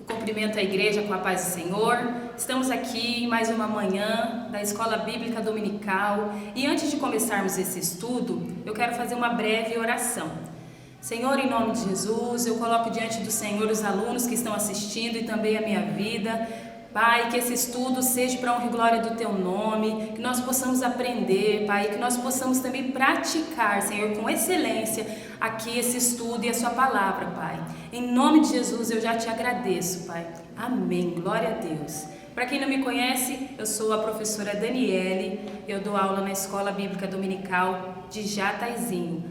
Cumprimento a igreja com a paz do Senhor. Estamos aqui em mais uma manhã da Escola Bíblica Dominical e antes de começarmos esse estudo, eu quero fazer uma breve oração. Senhor, em nome de Jesus, eu coloco diante do Senhor os alunos que estão assistindo e também a minha vida. Pai, que esse estudo seja para a honra e glória do Teu nome, que nós possamos aprender, Pai, que nós possamos também praticar, Senhor, com excelência aqui esse estudo e a Sua palavra, Pai. Em nome de Jesus eu já Te agradeço, Pai. Amém. Glória a Deus. Para quem não me conhece, eu sou a professora Daniele, eu dou aula na Escola Bíblica Dominical de Jataizinho,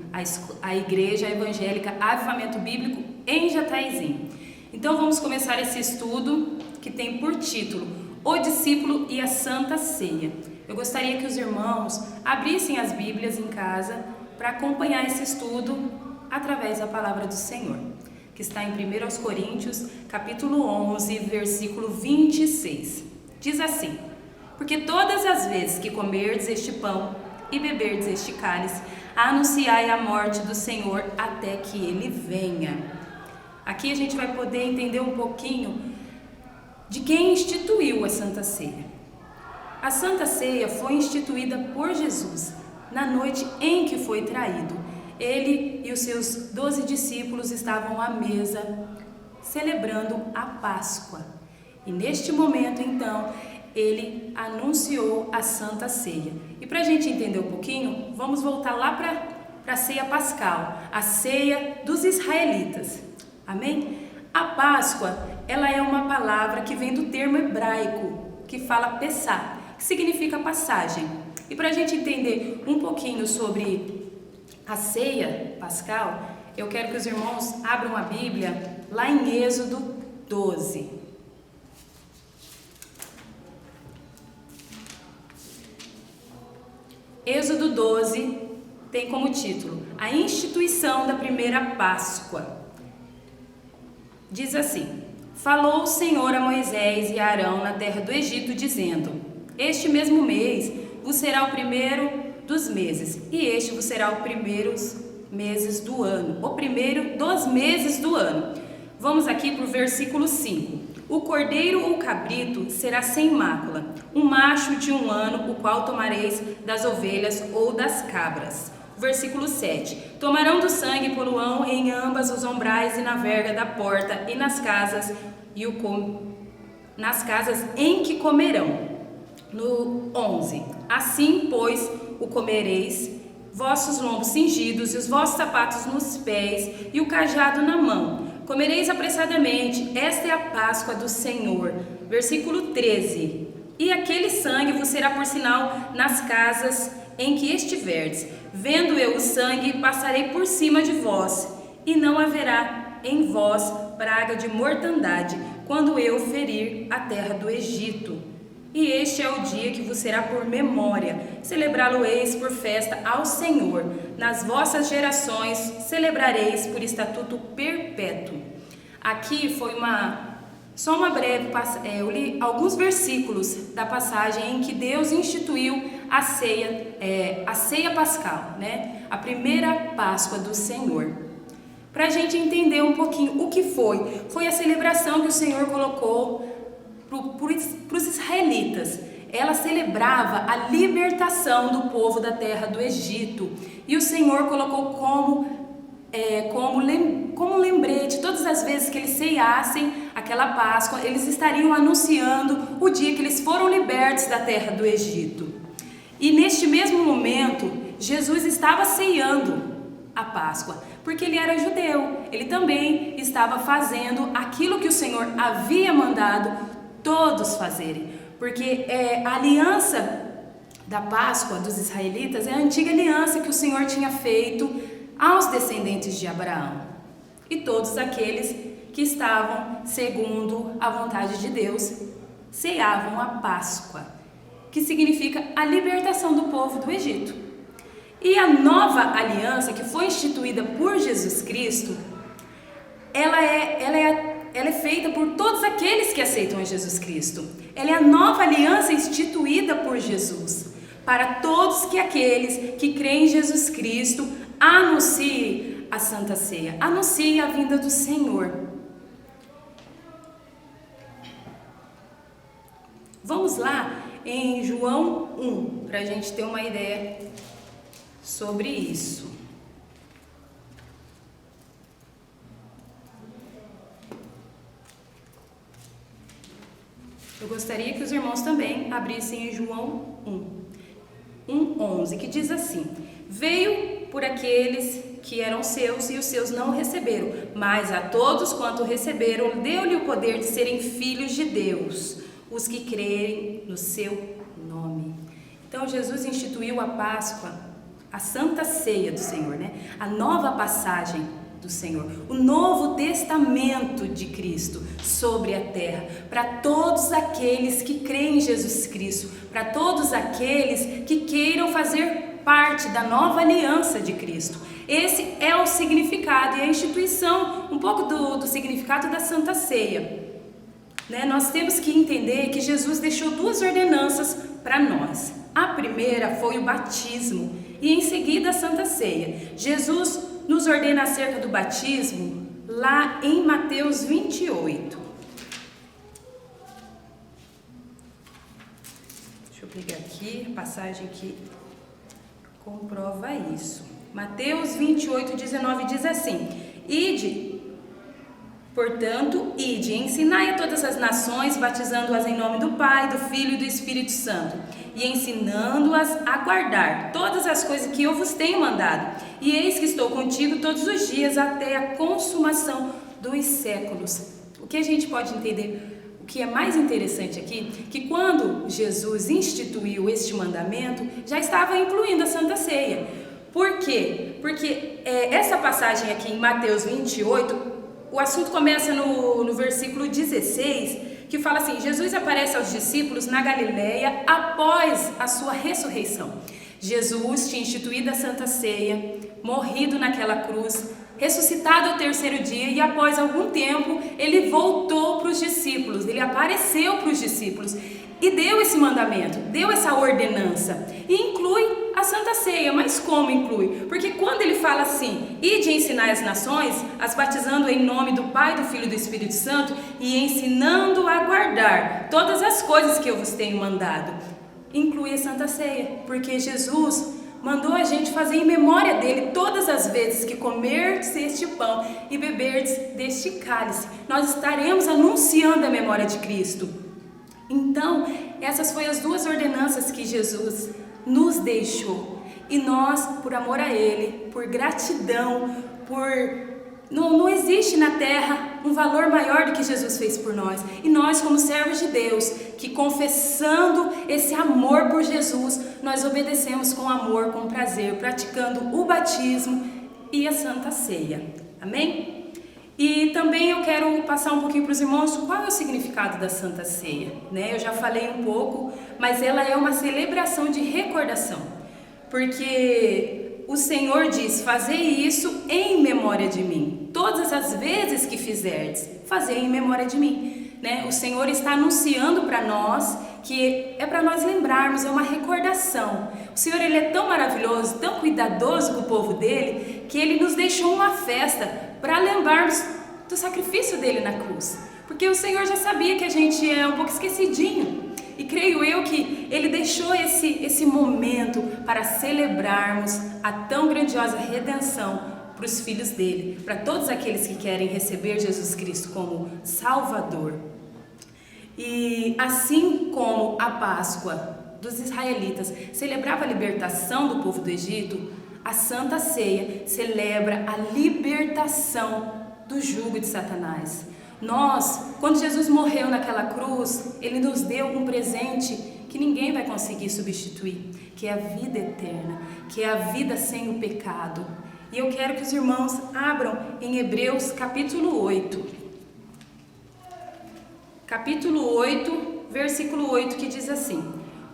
a Igreja Evangélica Avivamento Bíblico em Jataizinho. Então vamos começar esse estudo que tem por título O Discípulo e a Santa Ceia. Eu gostaria que os irmãos abrissem as Bíblias em casa para acompanhar esse estudo através da palavra do Senhor, que está em 1 Coríntios, capítulo 11, versículo 26. Diz assim: Porque todas as vezes que comerdes este pão e beberdes este cálice, anunciai a morte do Senhor até que Ele venha. Aqui a gente vai poder entender um pouquinho de quem instituiu a Santa Ceia. A Santa Ceia foi instituída por Jesus na noite em que foi traído. Ele e os seus 12 discípulos estavam à mesa celebrando a Páscoa. E neste momento, então, ele anunciou a Santa Ceia. E para a gente entender um pouquinho, vamos voltar lá para a ceia pascal, a ceia dos israelitas. Amém? A Páscoa, ela é uma palavra que vem do termo hebraico, que fala Pessah, que significa passagem. E para a gente entender um pouquinho sobre a ceia pascal, eu quero que os irmãos abram a Bíblia lá em Êxodo 12. Êxodo 12 tem como título A Instituição da Primeira Páscoa. Diz assim: Falou o Senhor a Moisés e a Arão na terra do Egito, dizendo: Este mesmo mês vos será o primeiro dos meses, e este vos será o primeiro meses do ano, o primeiro dos meses do ano. Vamos aqui para o versículo 5. O cordeiro ou cabrito será sem mácula, um macho de 1 ano, o qual tomareis das ovelhas ou das cabras. Versículo 7. Tomarão do sangue e poluão em ambas os ombrais e na verga da porta e nas casas nas casas em que comerão. No 11. Assim, pois, o comereis, vossos lombos cingidos e os vossos sapatos nos pés e o cajado na mão. Comereis apressadamente, esta é a Páscoa do Senhor. Versículo 13. E aquele sangue vos será por sinal nas casas em que estiverdes. Vendo eu o sangue, passarei por cima de vós, e não haverá em vós praga de mortandade, quando eu ferir a terra do Egito. E este é o dia que vos será por memória, celebrá-lo-eis por festa ao Senhor. Nas vossas gerações celebrareis por estatuto perpétuo. Aqui foi só uma breve, eu li alguns versículos da passagem em que Deus instituiu a ceia pascal, né? A primeira Páscoa do Senhor. Para a gente entender um pouquinho o que foi a celebração que o Senhor colocou para os israelitas. Ela celebrava a libertação do povo da terra do Egito. E o Senhor colocou como lembrete, todas as vezes que eles ceiassem aquela Páscoa, eles estariam anunciando o dia que eles foram libertos da terra do Egito. E neste mesmo momento, Jesus estava ceando a Páscoa, porque ele era judeu. Ele também estava fazendo aquilo que o Senhor havia mandado todos fazerem, porque a aliança da Páscoa dos israelitas é a antiga aliança que o Senhor tinha feito aos descendentes de Abraão e todos aqueles que estavam segundo a vontade de Deus ceavam a Páscoa, que significa a libertação do povo do Egito. E a nova aliança que foi instituída por Jesus Cristo, ela é feita por todos aqueles que aceitam a Jesus Cristo. Ela é a nova aliança instituída por Jesus para todos aqueles que creem em Jesus Cristo. Anuncie a Santa Ceia, anuncie a vinda do Senhor. Vamos lá em João 1, para a gente ter uma ideia sobre isso. Eu gostaria que os irmãos também abrissem em João 1:11, que diz assim: veio por aqueles que eram seus e os seus não o receberam, mas a todos quanto receberam, deu-lhe o poder de serem filhos de Deus, os que crerem no seu nome. Então Jesus instituiu a Páscoa, a Santa Ceia do Senhor, a nova passagem do Senhor, o Novo Testamento de Cristo sobre a terra, para todos aqueles que creem em Jesus Cristo, para todos aqueles que queiram fazer parte da nova aliança de Cristo. Esse é o significado e a instituição, um pouco do significado da Santa Ceia. Nós temos que entender que Jesus deixou duas ordenanças para nós. A primeira foi o batismo e em seguida a Santa Ceia. Jesus nos ordena acerca do batismo lá em Mateus 28. Deixa eu pegar aqui a passagem que comprova isso. Mateus 28:19 diz assim: ide, portanto, ide, ensinai a todas as nações, batizando-as em nome do Pai, do Filho e do Espírito Santo, e ensinando-as a guardar todas as coisas que eu vos tenho mandado. E eis que estou contigo todos os dias até a consumação dos séculos. O que a gente pode entender, o que é mais interessante aqui, que quando Jesus instituiu este mandamento, já estava incluindo a Santa Ceia. Por quê? Porque essa passagem aqui em Mateus 28, o assunto começa no versículo 16, que fala assim: Jesus aparece aos discípulos na Galileia após a sua ressurreição. Jesus tinha instituído a Santa Ceia, morrido naquela cruz, ressuscitado ao terceiro dia, e após algum tempo ele voltou para os discípulos, ele apareceu para os discípulos e deu esse mandamento, deu essa ordenança, e inclui a Santa Ceia. Mas como inclui? Porque quando ele fala assim: ide ensinar as nações, as batizando em nome do Pai, do Filho e do Espírito Santo, e ensinando a guardar todas as coisas que eu vos tenho mandado, inclui a Santa Ceia, porque Jesus mandou a gente fazer em memória dele todas as vezes que comerdes este pão e beberdes deste cálice. Nós estaremos anunciando a memória de Cristo. Então, essas foram as duas ordenanças que Jesus nos deixou. E nós, por amor a Ele, por gratidão, não existe na terra um valor maior do que Jesus fez por nós. E nós, como servos de Deus, que confessando esse amor por Jesus, nós obedecemos com amor, com prazer, praticando o batismo e a Santa Ceia. Amém? E também eu quero passar um pouquinho para os irmãos qual é o significado da Santa Ceia. Eu já falei um pouco, mas ela é uma celebração de recordação, porque o Senhor diz: fazei isso em memória de mim. Todas as vezes que fizerdes, fazei em memória de mim. O Senhor está anunciando para nós que é para nós lembrarmos, é uma recordação. O Senhor, Ele é tão maravilhoso, tão cuidadoso com o povo dele, que Ele nos deixou uma festa para lembrarmos do sacrifício dele na cruz. Porque o Senhor já sabia que a gente é um pouco esquecidinho. E creio eu que Ele deixou esse momento para celebrarmos a tão grandiosa redenção para os filhos dele, para todos aqueles que querem receber Jesus Cristo como Salvador. E assim como a Páscoa dos israelitas celebrava a libertação do povo do Egito, a Santa Ceia celebra a libertação do jugo de Satanás. Quando Jesus morreu naquela cruz, Ele nos deu um presente que ninguém vai conseguir substituir, que é a vida eterna, que é a vida sem o pecado. E eu quero que os irmãos abram em Hebreus capítulo 8. Capítulo 8, versículo 8, que diz assim: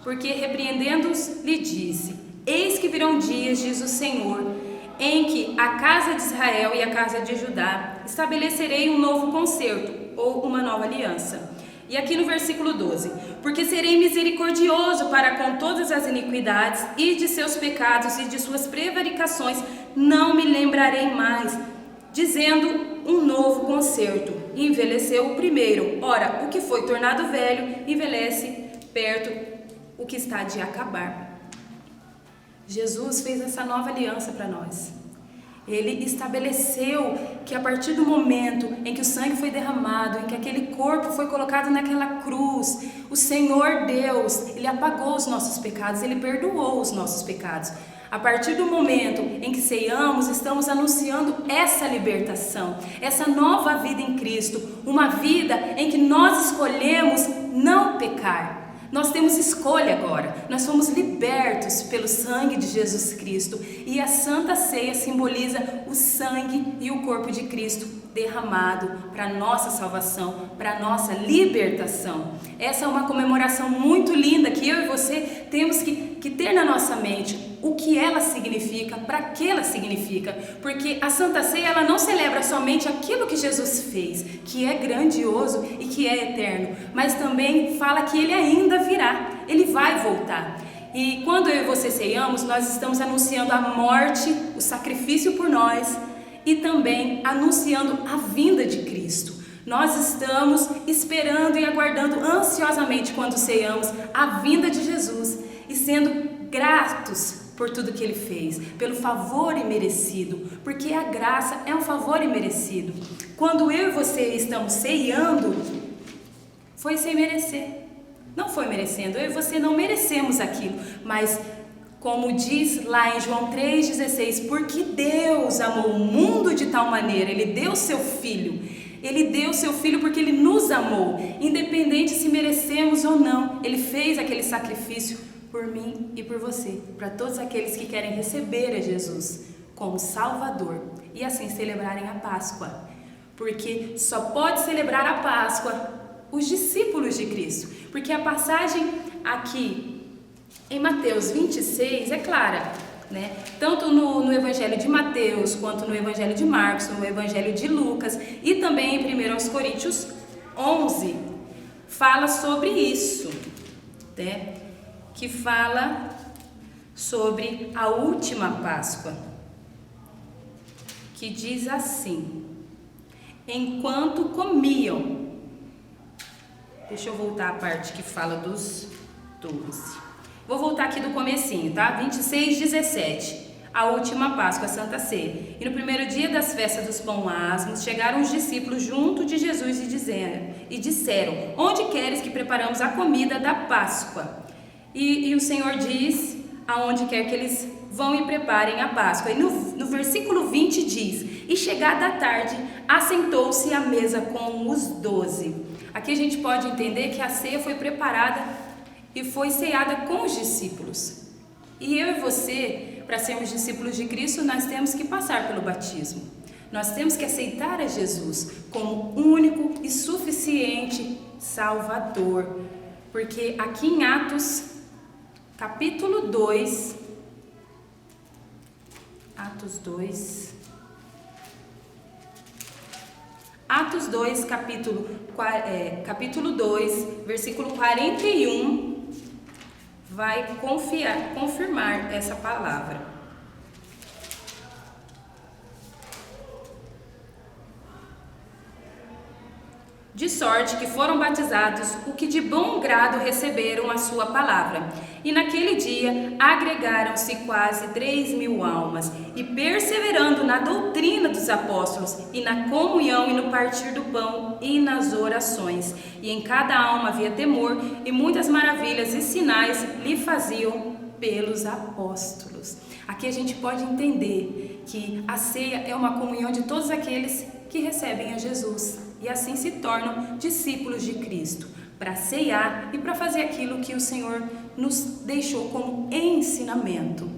porque repreendendo-os lhe disse: eis que virão dias, diz o Senhor, em que a casa de Israel e a casa de Judá estabelecerei um novo concerto, ou uma nova aliança. E aqui no versículo 12: porque serei misericordioso para com todas as iniquidades, e de seus pecados e de suas prevaricações não me lembrarei mais, dizendo um novo concerto. Envelheceu o primeiro, ora, o que foi tornado velho envelhece perto o que está de acabar. Jesus fez essa nova aliança para nós. Ele estabeleceu que a partir do momento em que o sangue foi derramado, em que aquele corpo foi colocado naquela cruz, o Senhor Deus, Ele apagou os nossos pecados, Ele perdoou os nossos pecados. A partir do momento em que ceiamos, estamos anunciando essa libertação, essa nova vida em Cristo, uma vida em que nós escolhemos não pecar. Nós temos escolha agora, nós fomos libertos pelo sangue de Jesus Cristo e a Santa Ceia simboliza o sangue e o corpo de Cristo derramado para a nossa salvação, para a nossa libertação. Essa é uma comemoração muito linda que eu e você temos que ter na nossa mente o que ela significa, para que ela significa, porque a Santa Ceia ela não celebra somente aquilo que Jesus fez, que é grandioso e que é eterno, mas também fala que Ele ainda virá, Ele vai voltar. E quando eu e você ceiamos, nós estamos anunciando a morte, o sacrifício por nós e também anunciando a vinda de Cristo. Nós estamos esperando e aguardando ansiosamente quando ceiamos a vinda de Jesus e sendo gratos por tudo que Ele fez, pelo favor imerecido, porque a graça é um favor imerecido. Quando eu e você estamos ceando, foi sem merecer, não foi merecendo, eu e você não merecemos aquilo, mas como diz lá em João 3,16, porque Deus amou o mundo de tal maneira, Ele deu seu Filho, Ele deu seu Filho porque Ele nos amou, independente se merecemos ou não, Ele fez aquele sacrifício por mim e por você, para todos aqueles que querem receber a Jesus como Salvador e assim celebrarem a Páscoa, porque só pode celebrar a Páscoa os discípulos de Cristo, porque a passagem aqui em Mateus 26 é clara, né? Tanto no Evangelho de Mateus, quanto no Evangelho de Marcos, no Evangelho de Lucas e também em 1 Coríntios 11, fala sobre isso, né? Que fala sobre a última Páscoa, que diz assim: enquanto comiam, deixa eu voltar à parte que fala dos 12, vou voltar aqui do comecinho, tá? 26:17, a última Páscoa, a Santa Ceia. E no primeiro dia das festas dos pão asmos, chegaram os discípulos junto de Jesus e disseram: onde queres que preparamos a comida da Páscoa? E o Senhor diz aonde quer que eles vão e preparem a Páscoa. E no versículo 20 diz: e chegada a tarde, assentou-se à mesa com os 12. Aqui a gente pode entender que a ceia foi preparada e foi ceada com os discípulos. E eu e você, para sermos discípulos de Cristo, nós temos que passar pelo batismo. Nós temos que aceitar a Jesus como único e suficiente Salvador. Porque aqui em Atos capítulo 2, Atos 2, capítulo 2, versículo 41, vai confirmar essa palavra. De sorte que foram batizados o que de bom grado receberam a sua palavra. E naquele dia agregaram-se quase 3.000 almas, e perseverando na doutrina dos apóstolos, e na comunhão, e no partir do pão, e nas orações. E em cada alma havia temor, e muitas maravilhas e sinais lhe faziam pelos apóstolos. Aqui a gente pode entender que a ceia é uma comunhão de todos aqueles que recebem a Jesus e assim se tornam discípulos de Cristo, para ceiar e para fazer aquilo que o Senhor nos deixou como ensinamento.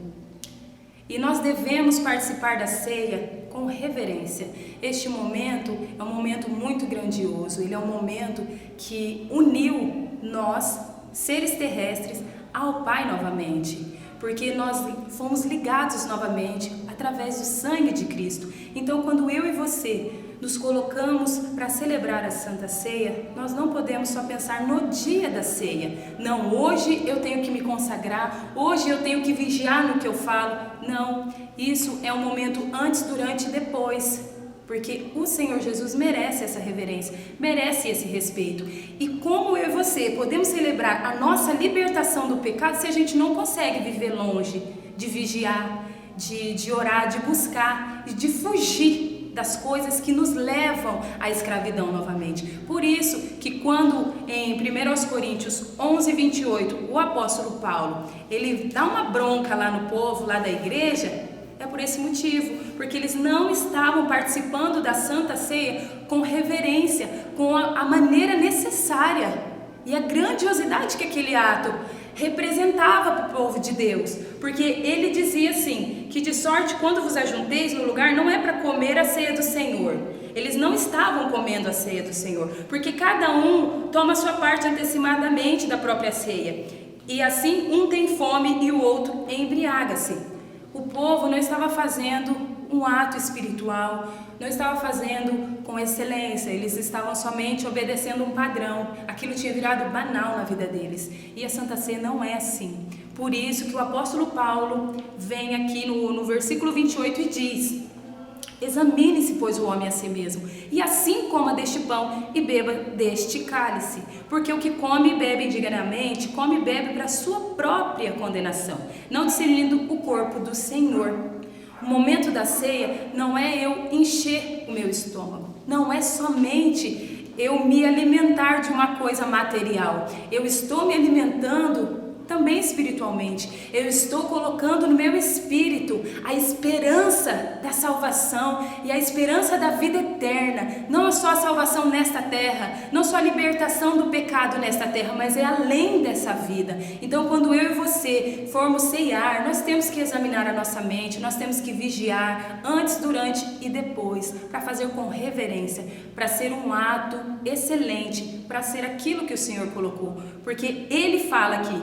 E nós devemos participar da ceia com reverência. Este momento é um momento muito grandioso, ele é um momento que uniu nós, seres terrestres, ao Pai novamente, porque nós fomos ligados novamente através do sangue de Cristo. Então, quando eu e você nos colocamos para celebrar a Santa Ceia, nós não podemos só pensar no dia da ceia. Não, hoje eu tenho que me consagrar, hoje eu tenho que vigiar no que eu falo. Não, isso é um momento antes, durante e depois. porque o Senhor Jesus merece essa reverência, merece esse respeito. E como eu e você podemos celebrar a nossa libertação do pecado se a gente não consegue viver longe de vigiar, de orar, de buscar, de fugir das coisas que nos levam à escravidão novamente. Por isso que quando em 1 Coríntios 11, 28, o apóstolo Paulo, ele dá uma bronca lá no povo, lá da igreja, é por esse motivo, porque eles não estavam participando da Santa Ceia com reverência, com a maneira necessária e a grandiosidade que aquele ato representava para o povo de Deus, porque ele dizia assim, que de sorte quando vos ajunteis no lugar não é para comer a ceia do Senhor. Eles não estavam comendo a ceia do Senhor, porque cada um toma a sua parte antecipadamente da própria ceia, e assim um tem fome e o outro embriaga-se. O povo não estava fazendo um ato espiritual, não estava fazendo com excelência, eles estavam somente obedecendo um padrão, aquilo tinha virado banal na vida deles, e a Santa Ceia não é assim. Por isso que o apóstolo Paulo vem aqui no versículo 28 e diz: examine-se, pois, o homem a si mesmo, e assim coma deste pão e beba deste cálice, porque o que come e bebe indignamente, come e bebe para a sua própria condenação, não discernindo o corpo do Senhor. O momento da ceia não é eu encher o meu estômago, não é somente eu me alimentar de uma coisa material, eu estou me alimentando também espiritualmente, eu estou colocando no meu espírito a esperança da salvação e a esperança da vida eterna, não só a salvação nesta terra, não só a libertação do pecado nesta terra, mas é além dessa vida. Então quando eu e você formos ceiar, nós temos que examinar a nossa mente, nós temos que vigiar antes, durante e depois, para fazer com reverência, para ser um ato excelente, para ser aquilo que o Senhor colocou, porque Ele fala aqui: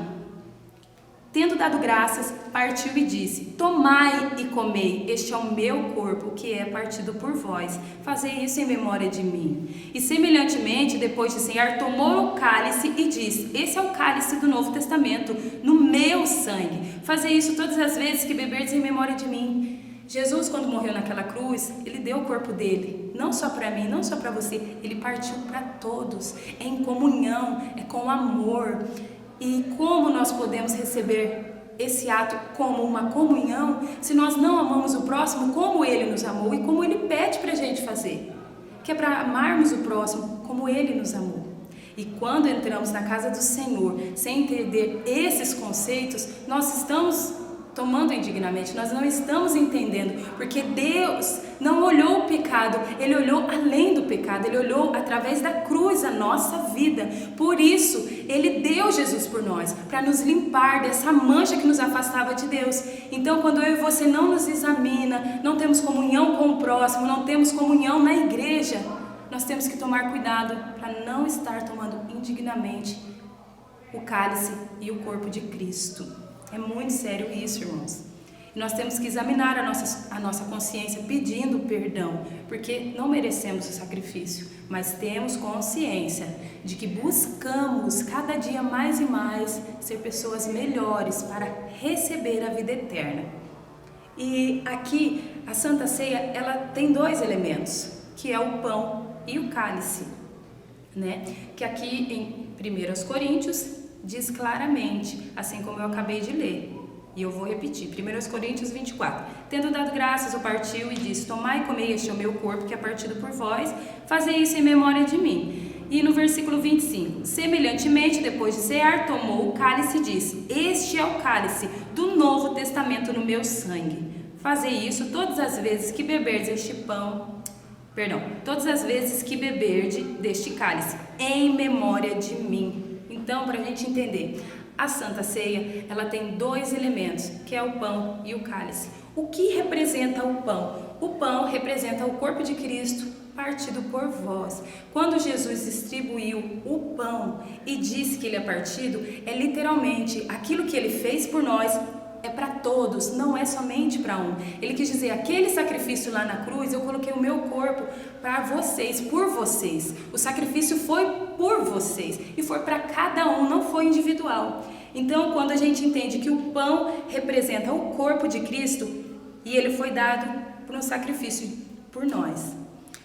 tendo dado graças, partiu e disse: tomai e comei, este é o meu corpo, que é partido por vós, fazei isso em memória de mim. E semelhantemente, depois de cear, tomou o cálice e disse: esse é o cálice do Novo Testamento, no meu sangue, fazei isso todas as vezes que beberdes em memória de mim. Jesus, quando morreu naquela cruz, Ele deu o corpo dele, não só para mim, não só para você, Ele partiu para todos, é em comunhão, é com amor. E como nós podemos receber esse ato como uma comunhão se nós não amamos o próximo como Ele nos amou e como Ele pede para a gente fazer? Que é para amarmos o próximo como Ele nos amou. E quando entramos na casa do Senhor sem entender esses conceitos, nós estamos tomando indignamente, nós não estamos entendendo, porque Deus não olhou o pecado, Ele olhou além do pecado, Ele olhou através da cruz a nossa vida. Por isso, Ele deu Jesus por nós, para nos limpar dessa mancha que nos afastava de Deus. Então, quando eu e você não nos examina, não temos comunhão com o próximo, não temos comunhão na igreja, nós temos que tomar cuidado para não estar tomando indignamente o cálice e o corpo de Cristo. É muito sério isso, irmãos. E nós temos que examinar a nossa consciência pedindo perdão, porque não merecemos o sacrifício, mas temos consciência de que buscamos cada dia mais e mais ser pessoas melhores para receber a vida eterna. E aqui a Santa Ceia, ela tem dois elementos, que é o pão e o cálice, né? Que aqui em 1 Coríntios diz claramente, assim como eu acabei de ler, e eu vou repetir, 1 Coríntios 24, tendo dado graças, o partiu e disse: tomai e comei, este é o meu corpo, que é partido por vós, fazei isso em memória de mim. E no versículo 25, semelhantemente, depois de cear, tomou o cálice e disse: este é o cálice do Novo Testamento no meu sangue, fazei isso todas as vezes que beberdes todas as vezes que beberdes deste cálice, em memória de mim. Então, para a gente entender, a Santa Ceia, ela tem dois elementos, que é o pão e o cálice. O que representa o pão? O pão representa o corpo de Cristo partido por vós. Quando Jesus distribuiu o pão e disse que ele é partido, é literalmente aquilo que ele fez por nós, é para todos, não é somente para um. Ele quis dizer, aquele sacrifício lá na cruz, eu coloquei o meu corpo para vocês, por vocês. O sacrifício foi por vocês e foi para cada um, não foi individual. Então, quando a gente entende que o pão representa o corpo de Cristo e ele foi dado por um sacrifício por nós,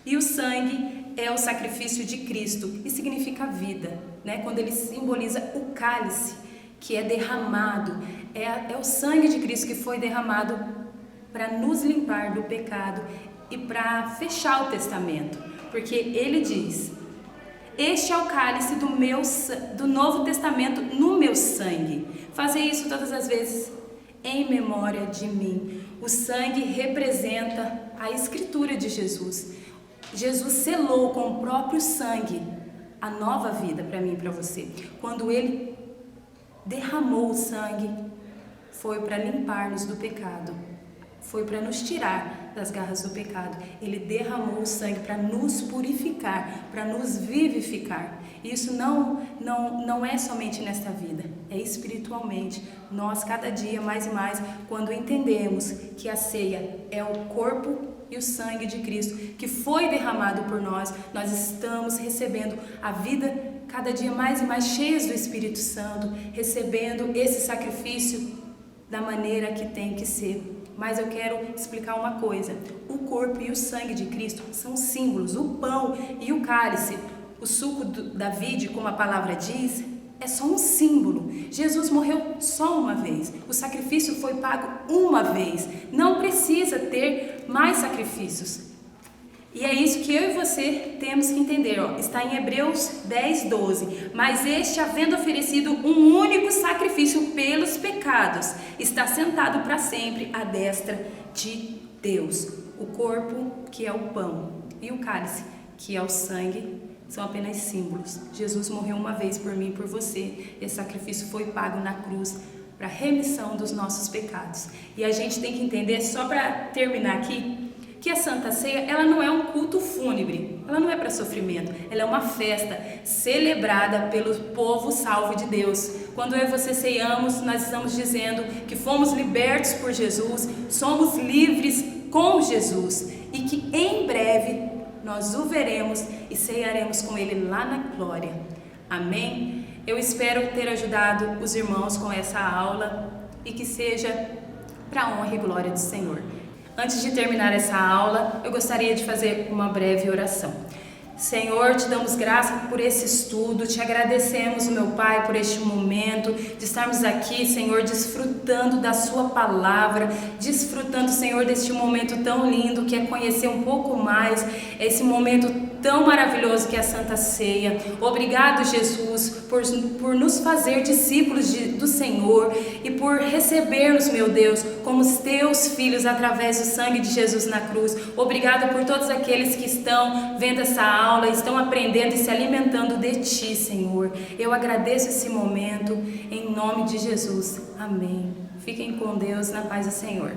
E o sangue é o sacrifício de Cristo e significa vida, né? Quando ele simboliza o cálice que é derramado, é o sangue de Cristo que foi derramado para nos limpar do pecado e para fechar o testamento, porque ele diz: este é o cálice do Novo Testamento no meu sangue. Fazer isso todas as vezes em memória de mim. O sangue representa a escritura de Jesus. Jesus selou com o próprio sangue a nova vida para mim e para você. Quando ele derramou o sangue, foi para limpar-nos do pecado. Foi para nos tirar das garras do pecado. Ele derramou o sangue para nos purificar, para nos vivificar. Isso não é somente nesta vida, é espiritualmente. Nós, cada dia, mais e mais, quando entendemos que a ceia é o corpo e o sangue de Cristo, que foi derramado por nós, nós estamos recebendo a vida cada dia mais e mais cheios do Espírito Santo, recebendo esse sacrifício da maneira que tem que ser. Mas eu quero explicar uma coisa: o corpo e o sangue de Cristo são símbolos. O pão e o cálice, o suco da vide, como a palavra diz, é só um símbolo. Jesus morreu só uma vez, o sacrifício foi pago uma vez, não precisa ter mais sacrifícios. E é isso que eu e você temos que entender, está em Hebreus 10:12. Mas este, havendo oferecido um único sacrifício pelos pecados, está sentado para sempre à destra de Deus. O corpo, que é o pão, e o cálice, que é o sangue, são apenas símbolos. Jesus morreu uma vez por mim e por você. Esse sacrifício foi pago na cruz para remissão dos nossos pecados. E a gente tem que entender, só para terminar aqui, que a Santa Ceia, ela não é um culto fúnebre, ela não é para sofrimento, ela é uma festa celebrada pelo povo salvo de Deus. Quando eu e você ceiamos, nós estamos dizendo que fomos libertos por Jesus, somos livres com Jesus e que em breve nós o veremos e cearemos com Ele lá na glória. Amém? Eu espero ter ajudado os irmãos com essa aula e que seja para a honra e glória do Senhor. Antes de terminar essa aula, eu gostaria de fazer uma breve oração. Senhor, te damos graça por esse estudo, te agradecemos, meu Pai, por este momento, de estarmos aqui, Senhor, desfrutando da sua palavra, desfrutando, Senhor, deste momento tão lindo que é conhecer um pouco mais esse momento tão maravilhoso que é a Santa Ceia. Obrigado, Jesus, por nos fazer discípulos do Senhor e por recebermos, meu Deus, como os teus filhos através do sangue de Jesus na cruz. Obrigado por todos aqueles que estão vendo essa aula, estão aprendendo e se alimentando de Ti, Senhor. Eu agradeço esse momento em nome de Jesus. Amém. Fiquem com Deus, na paz do Senhor.